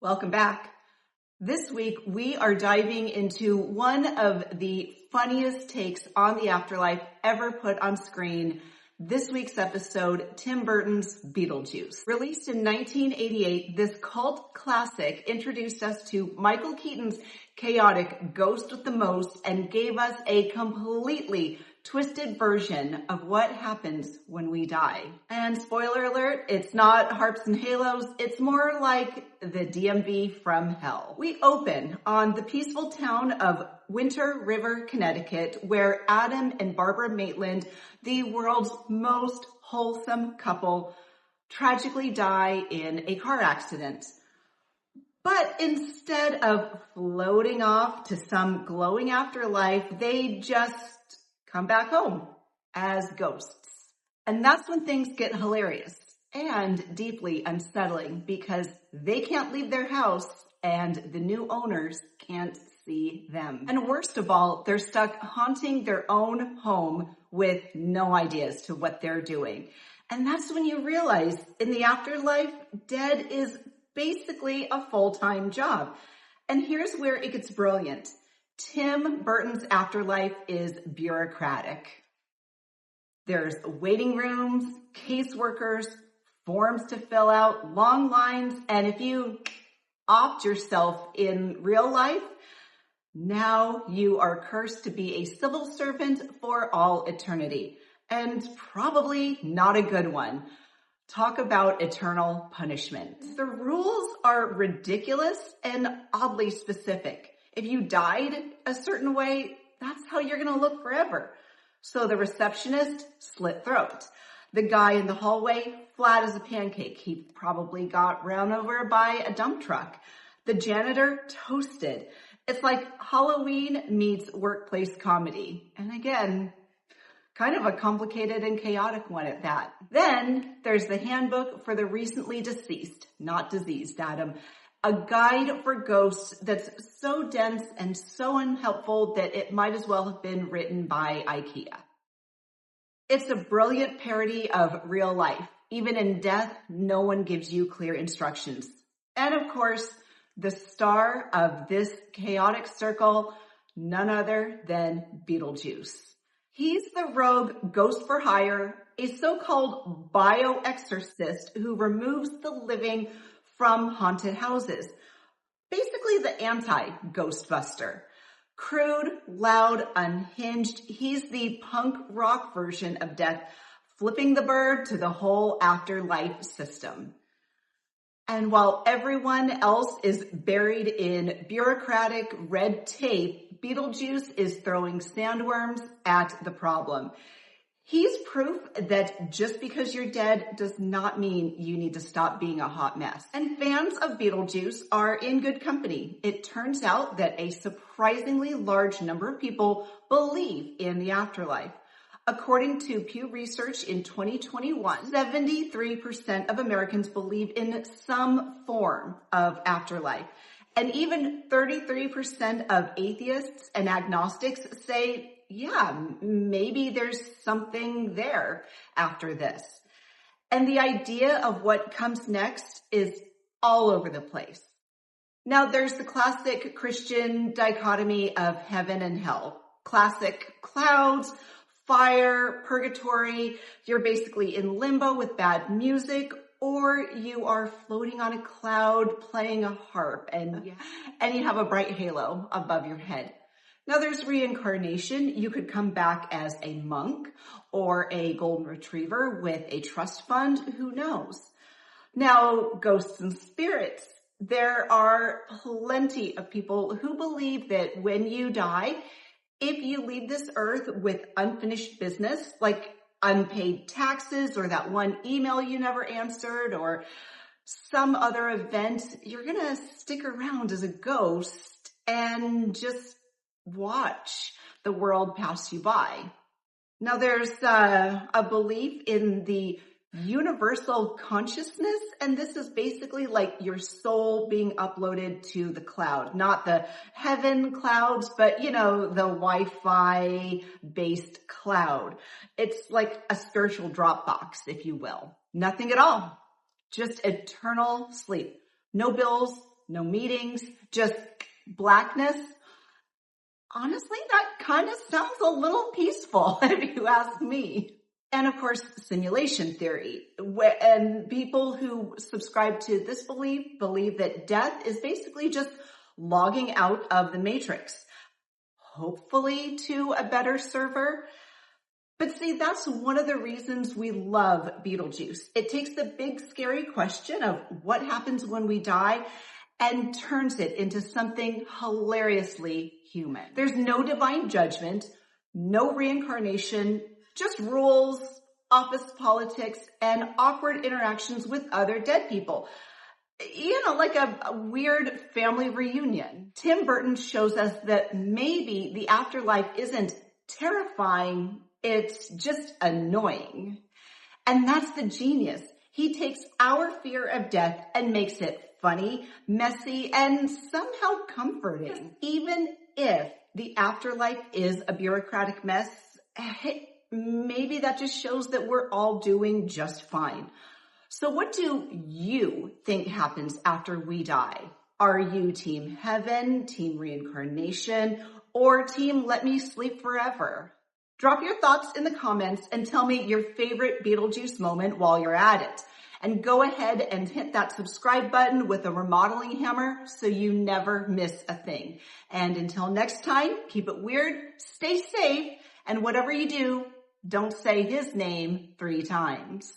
Welcome back. This week, we are diving into one of the funniest takes on the afterlife ever put on screen. This week's episode, Tim Burton's Beetlejuice. Released in 1988, this cult classic introduced us to Michael Keaton's chaotic ghost with the most and gave us a completely twisted version of what happens when we die. And spoiler alert, it's not harps and halos, it's more like the DMV from hell. We open on the peaceful town of Winter River, Connecticut, where Adam and Barbara Maitland, the world's most wholesome couple, tragically die in a car accident. But instead of floating off to some glowing afterlife, they just come back home as ghosts. And that's when things get hilarious and deeply unsettling because they can't leave their house and the new owners can't see them. And worst of all, they're stuck haunting their own home with no idea as to what they're doing. And that's when you realize in the afterlife, dead is basically a full-time job. And here's where it gets brilliant. Tim Burton's afterlife is bureaucratic. There's waiting rooms, caseworkers, forms to fill out, long lines, and if you opt yourself in real life, now you are cursed to be a civil servant for all eternity, and probably not a good one. Talk about eternal punishment. The rules are ridiculous and oddly specific. If you died a certain way, that's how you're going to look forever. So the receptionist, slit throat. The guy in the hallway, flat as a pancake. He probably got run over by a dump truck. The janitor, toasted. It's like Halloween meets workplace comedy. And again, kind of a complicated and chaotic one at that. Then there's the handbook for the recently deceased, not diseased, Adam. A guide for ghosts that's so dense and so unhelpful that it might as well have been written by IKEA. It's a brilliant parody of real life. Even in death, no one gives you clear instructions. And of course, the star of this chaotic circle, none other than Beetlejuice. He's the rogue ghost for hire, a so-called bioexorcist who removes the living from haunted houses. Basically the anti-Ghostbuster. Crude, loud, unhinged, he's the punk rock version of death, flipping the bird to the whole afterlife system. And while everyone else is buried in bureaucratic red tape, Beetlejuice is throwing sandworms at the problem. He's proof that just because you're dead does not mean you need to stop being a hot mess. And fans of Beetlejuice are in good company. It turns out that a surprisingly large number of people believe in the afterlife. According to Pew Research in 2021, 73% of Americans believe in some form of afterlife. And even 33% of atheists and agnostics say, yeah, maybe there's something there after this. And the idea of what comes next is all over the place. Now, there's the classic Christian dichotomy of heaven and hell. Classic clouds, fire, purgatory. You're basically in limbo with bad music, or you are floating on a cloud playing a harp and you have a bright halo above your head. Now there's reincarnation. You could come back as a monk or a golden retriever with a trust fund. Who knows? Now, ghosts and spirits. There are plenty of people who believe that when you die, if you leave this earth with unfinished business, like unpaid taxes or that one email you never answered or some other event, you're going to stick around as a ghost and just watch the world pass you by. Now there's a belief in the universal consciousness, and this is basically like your soul being uploaded to the cloud, not the heaven clouds, but you know, the Wi-Fi based cloud. It's like a spiritual Dropbox, if you will. Nothing at all, just eternal sleep. No bills, no meetings, just blackness. Honestly, that kind of sounds a little peaceful if you ask me. And of course, simulation theory. And people who subscribe to this belief believe that death is basically just logging out of the matrix, hopefully to a better server. But see, that's one of the reasons we love Beetlejuice. It takes the big scary question of what happens when we die and turns it into something hilariously human. There's no divine judgment, no reincarnation, just rules, office politics, and awkward interactions with other dead people. You know, like a weird family reunion. Tim Burton shows us that maybe the afterlife isn't terrifying, it's just annoying. And that's the genius. He takes our fear of death and makes it funny, messy, and somehow comforting. Even if the afterlife is a bureaucratic mess, maybe that just shows that we're all doing just fine. So what do you think happens after we die? Are you team heaven, team reincarnation, or team let me sleep forever? Drop your thoughts in the comments and tell me your favorite Beetlejuice moment while you're at it. And go ahead and hit that subscribe button with a remodeling hammer so you never miss a thing. And until next time, keep it weird, stay safe, and whatever you do, don't say his name 3 times.